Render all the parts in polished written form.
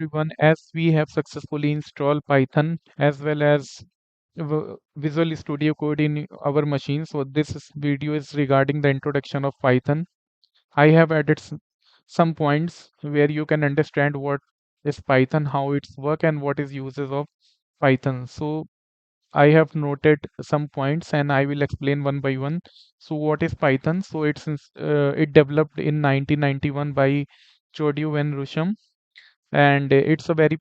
everyone. As we have successfully installed Python as well as Visual Studio Code in our machine. So video is regarding the introduction of Python. I have added some points where you can understand what is Python, how it's work, and what is uses of Python. So I have noted some points and I will explain one by one. So what is Python? So it developed in 1991 by Chodyu and Rusham, and it's a very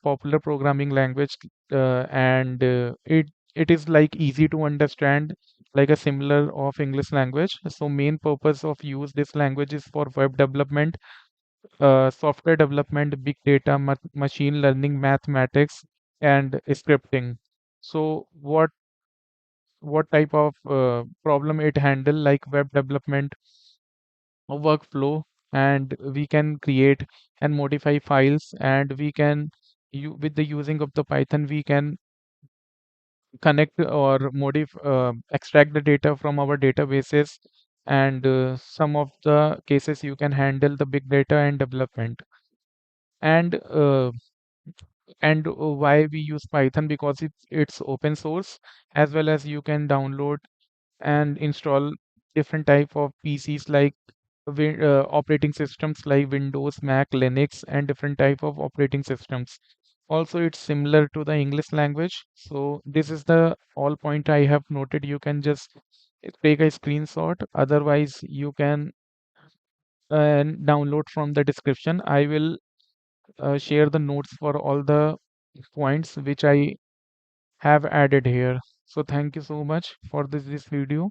popular programming language, and it is like easy to understand, like a similar of English language. So main purpose of use this language is for web development, software development, big data, machine learning, mathematics, and scripting. So what type of problem it handle, like web development, a workflow, and we can create and modify files, and we can with the using of the Python we can connect or extract the data from our databases, and some of the cases you can handle the big data and development. And uh, and why we use Python? Because it's open source, as well as you can download and install different type of PCs, like operating systems like Windows, Mac, Linux, and different type of operating systems. Also, it's similar to the English language. So this is the all point I have noted. You can just take a screenshot. Otherwise, you can download from the description. I will share the notes for all the points which I have added here. So thank you so much for this video.